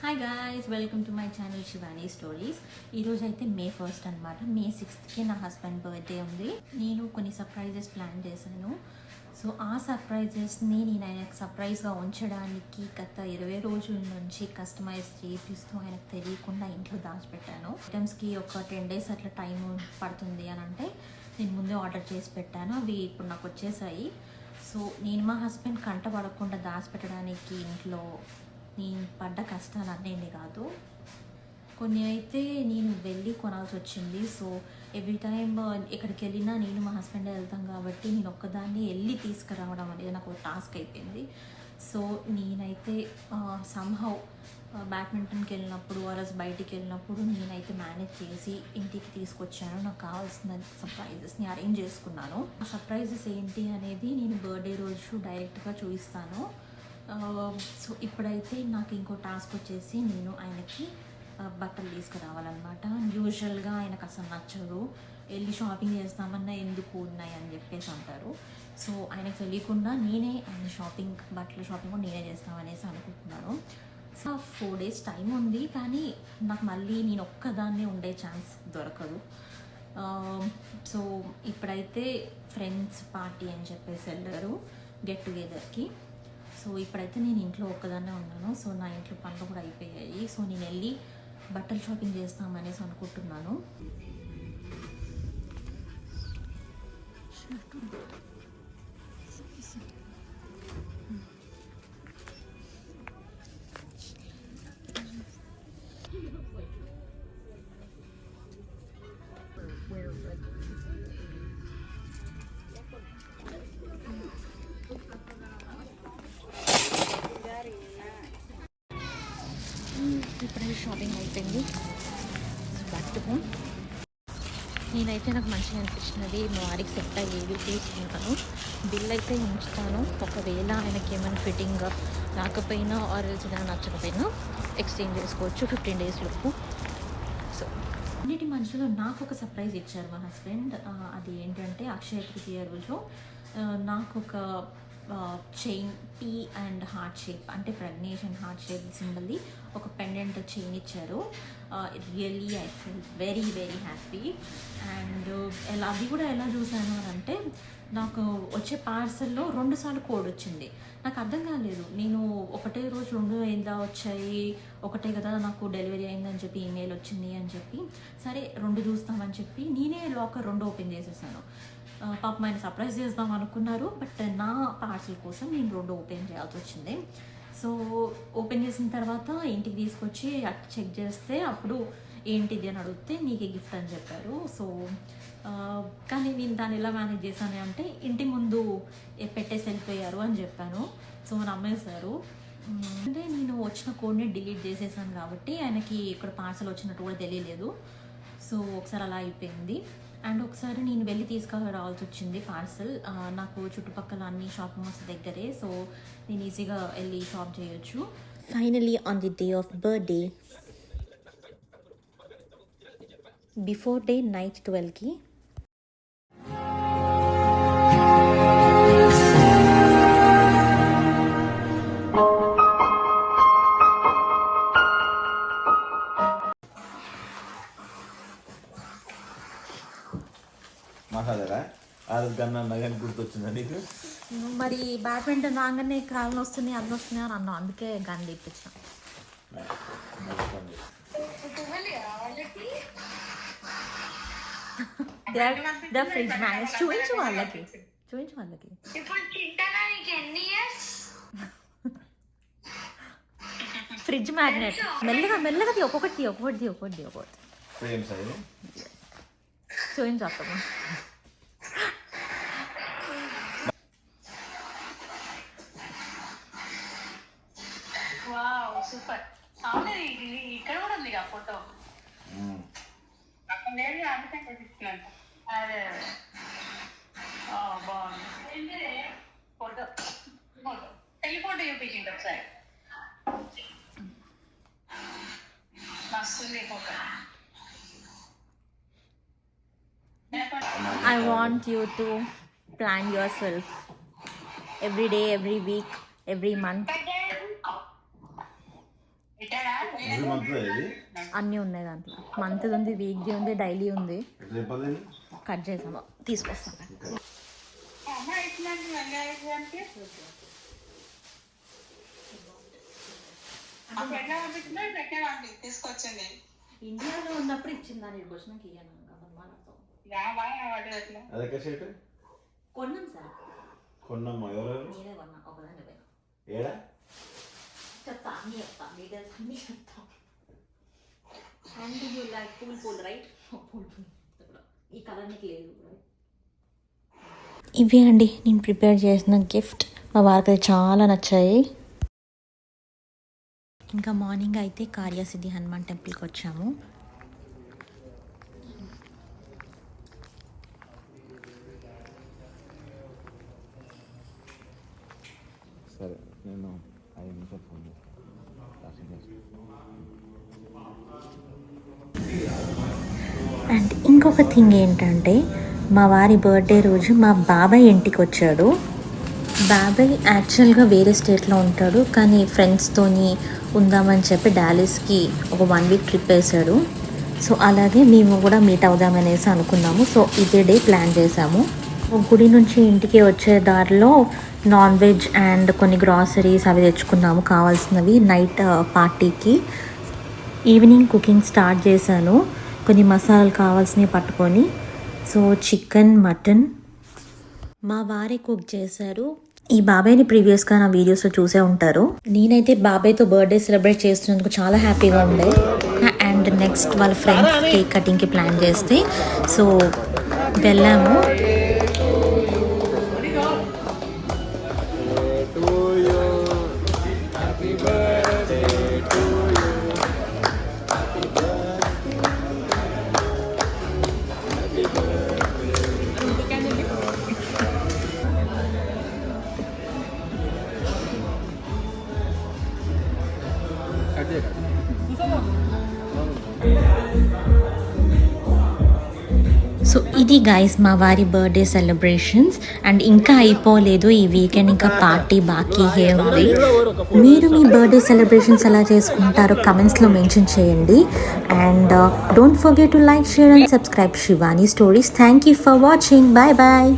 Hi guys, welcome to my channel Shivani stories. ఈరోజు అయితే మే 1 అనమాట. మే 6కి నా హస్బెండ్ బర్త్డే ఉంది. నేను కొన్ని సర్ప్రైజెస్ ప్లాన్ చేశాను. సో ఆ సర్ప్రైజెస్ని నేను ఆయనకు సర్ప్రైజ్గా ఉంచడానికి గత 20 రోజుల నుంచి కస్టమైజ్ చేపిస్తూ ఆయనకు తెలియకుండా ఇంట్లో దాచిపెట్టాను. ఐటమ్స్కి ఒక 10 days అట్లా టైం పడుతుంది అని అంటే నేను ముందే ఆర్డర్ చేసి పెట్టాను. అవి ఇప్పుడు నాకు వచ్చేసాయి. సో నేను మా హస్బెండ్ కంట పడకుండా దాచిపెట్టడానికి ఇంట్లో నేను పడ్డ కష్టాలు అన్నీ కాదు, కొన్ని అయితే నేను వెళ్ళి కొనాల్సి వచ్చింది. సో ఎవ్రీ టైం ఎక్కడికి వెళ్ళినా నేను మా హస్బెండ్ వెళ్తాం కాబట్టి నేను ఒక్కదాన్ని వెళ్ళి తీసుకురావడం అనేది నాకు టాస్క్ అయిపోయింది. సో నేనైతే సంహౌ బ్యాడ్మింటన్కి వెళ్ళినప్పుడు ఆర్ఎస్ బయటికి వెళ్ళినప్పుడు నేనైతే మేనేజ్ చేసి ఇంటికి తీసుకొచ్చాను. నాకు కావాల్సిన సర్ప్రైజెస్ని అరేంజ్ చేసుకున్నాను. ఆ సర్ప్రైజెస్ ఏంటి అనేది నేను బర్త్డే రోజు డైరెక్ట్గా చూపిస్తాను. సో ఇప్పుడైతే నాకు ఇంకో టాస్క్ వచ్చేసి నేను ఆయనకి బట్టలు తీసుకురావాలన్నమాట. యూజువల్గా ఆయనకు అసలు నచ్చదు, వెళ్ళి షాపింగ్ చేస్తామన్నా ఎందుకు ఉన్నాయి అని చెప్పేసి అంటారు. సో ఆయనకు తెలియకుండా నేనే ఆయన బట్టల షాపింగ్ కూడా నేనే చేస్తామనేసి అనుకుంటున్నాను. సో 4 days టైం ఉంది, కానీ నాకు మళ్ళీ నేను ఒక్కదాన్నే ఉండే ఛాన్స్ దొరకదు. సో ఇప్పుడైతే ఫ్రెండ్స్ పార్టీ అని చెప్పేసి వెళ్ళారు గెట్ టుగెదర్కి. సో ఇప్పుడైతే నేను ఇంట్లో ఒక్కదాన్నే ఉన్నాను. సో నా ఇంట్లో పనులు కూడా అయిపోయాయి. సో నేను వెళ్ళి బట్టలు షాపింగ్ చేస్తామనేసి అనుకుంటున్నాను. ఇప్పుడే షాపింగ్ అయిపోయింది. Back to home. నేనైతే నాకు మంచిగా అనిపించినది మా వారికి సెట్ అయ్యేది తీసుకుంటాను. బిల్ అయితే ఉంచుతాను. ఒకవేళ ఆయనకి ఏమైనా ఫిట్టింగ్ రాకపోయినా ఆర్ ఏదైనా నచ్చకపోయినా ఎక్స్చేంజ్ చేసుకోవచ్చు 15 days లోపు. సో అన్నిటి మధ్యలో నాకు ఒక సర్ప్రైజ్ ఇచ్చారు మా హస్బెండ్. అది ఏంటంటే అక్షయ తృతీయ రోజు నాకు ఒక chain P and heart shape, అంటే ప్రెగ్నేషన్ హార్ట్ షేప్ సింబల్ది ఒక పెండెంట్ చైన్ ఇచ్చారు. Really I feel very very happy. And అది కూడా ఎలా చూసాను అని అంటే, నాకు వచ్చే పార్సల్లో 2 సార్లు కోడ్ వచ్చింది. నాకు అర్థం కాలేదు. నేను ఒకటే రోజు 2 ఏందా వచ్చాయి, ఒకటే కదా నాకు డెలివరీ అయిందని చెప్పి ఈమెయిల్ వచ్చింది అని చెప్పి, సరే 2 చూస్తామని చెప్పి నేనే లాకర్ 2 ఓపెన్ చేసేసాను. పాపం ఆయన సర్ప్రైజ్ చేద్దాం అనుకున్నారు, బట్ నా పార్సల్ కోసం నేను 2 ఓపెన్ చేయాల్సి వచ్చింది. సో ఓపెన్ చేసిన తర్వాత ఇంటికి తీసుకొచ్చి చెక్ చేస్తే అప్పుడు ఏంటిది అని అడిగితే నీకే గిఫ్ట్ అని చెప్పారు. సో కానీ నేను దాన్ని ఎలా మేనేజ్ చేశాను అంటే, ఇంటి ముందు పెట్టేసి వెళ్ళిపోయారు అని చెప్పాను. సో నమ్మేశారు. అంటే నేను వచ్చిన కోడ్ని డిలీట్ చేసేసాను కాబట్టి ఆయనకి ఇక్కడ పార్సల్ వచ్చినట్టు కూడా తెలియలేదు. సో ఒకసారి అలా అయిపోయింది. అండ్ ఒకసారి నేను వెళ్ళి తీసుకురావాల్సి వచ్చింది పార్సల్. నాకు చుట్టుపక్కల అన్ని షాపింగ్ మాల్స్ దగ్గరే, సో నేను ఈజీగా వెళ్ళి షాప్ చేయొచ్చు. Finally, on the day of birthday, before day night 12కి మాట్లాడారా ఆరోగ్యాన్ని నగని గుర్తొచ్చిందా నీకు? మరి బ్యాడ్మింటన్ రాగానే కాళ్ళు వస్తున్నాయి, అన్నీ వస్తున్నాయి అని అన్నాం, అందుకే గన్ తెప్పించాం. ఫ్రిడ్జ్ మ్యాగ్నెట్ చూపించు వాళ్ళకి. ఫ్రిడ్జ్ మ్యాగ్నెట్ మెల్లగా ఒక్కొక్కటి చూపించేస్తాము. సూపర్. అవును, ఇక్కడ కూడా ఉంది ఫోటో. నేను అందుకని చూపిస్తున్నాను. అదే బాగుంది ఫోటో. టెలిఫోటో చూపించండి ఒకసారి. మస్తుంది photo. I want you to plan yourself every day, every week, every month. పెట్టాడా? ఎవ్రీ మంత్ ఇది అన్నీ ఉన్నాయి దాంట్లో. మంత్ ఉంది, వీక్లీ ఉంది, డైలీ ఉంది. రేపది కట్ చేసాము, తీసుకొస్తాను. అమ్మ ఇట్లాంటి వెళ్ళడానికి అప్పుడు ఎట్లా పంపించిందో ఇప్పుడు ఎట్లా తీసుకొచ్చింది. ఇండియాలో ఉన్నప్పుడు ఇచ్చిందని క్వశ్చన్కి ఇయ్యాను వాడు ఎట్లా అదొక షర్ట్ కొన్నాం సార్. కొన్నమ్మా ఎవరెవరు నేనే కొన్నా ఒకదాన్ని పోయినా. ఏడా చెప్తా అన్నీ చెప్తా, డీటెయిల్స్ అన్నీ చెప్తా. And you like pool right? Pool ఈ కలర్ నీకు లేదు right? ఇవే అండి నేను ప్రిపేర్ చేసిన గిఫ్ట్. మా వారికి అది చాలా నచ్చాయి. ఇంకా మార్నింగ్ అయితే కార్యసిద్ధి హనుమాన్ టెంపుల్కి వచ్చాము. సరే నేను 5 నిమిషాలు ఫోన్ అండ్ ఇంకొక థింగ్ ఏంటంటే మా వారి బర్త్డే రోజు మా బాబాయ్ ఇంటికి వచ్చాడు. బాబాయ్ యాక్చువల్గా వేరే స్టేట్లో ఉంటాడు, కానీ ఫ్రెండ్స్తోని ఉందామని చెప్పి డాలస్కి ఒక 1 వీక్ ట్రిప్ వేసాడు. సో అలాగే మేము కూడా మీట్ అవుదామనేసి అనుకున్నాము. సో ఇదే డే ప్లాన్ చేసాము. గుడి నుంచి ఇంటికి వచ్చే దారిలో నాన్ వెజ్ అండ్ కొన్ని గ్రాసరీస్ అవి తెచ్చుకున్నాము కావాల్సినవి నైట్ పార్టీకి. ఈవినింగ్ కుకింగ్ స్టార్ట్ చేశాను, కొన్ని మసాలాలు కావాల్సినవి పట్టుకొని. సో చికెన్, మటన్ మా వారే కుక్ చేశారు. ఈ బాబాయ్ని ప్రీవియస్గా నా వీడియోస్లో చూసే ఉంటారు. నేనైతే బాబాయ్తో బర్త్డే సెలబ్రేట్ చేస్తున్నందుకు చాలా హ్యాపీగా ఉండే. అండ్ నెక్స్ట్ వాళ్ళ ఫ్రెండ్స్ కేక్ కటింగ్కి ప్లాన్ చేస్తే సో వెళ్ళాము. సో ఇది గైస్ మా వారి బర్త్డే సెలబ్రేషన్స్. అండ్ ఇంకా అయిపోలేదు, ఈ వీకెండ్ ఇంకా పార్టీ బాకీ ఉంది. మీరు మీ బర్త్డే సెలబ్రేషన్స్ ఎలా చేసుకుంటారో కమెంట్స్లో మెన్షన్ చేయండి. And don't forget to like, share and subscribe Shivani stories. Thank you for watching. Bye bye.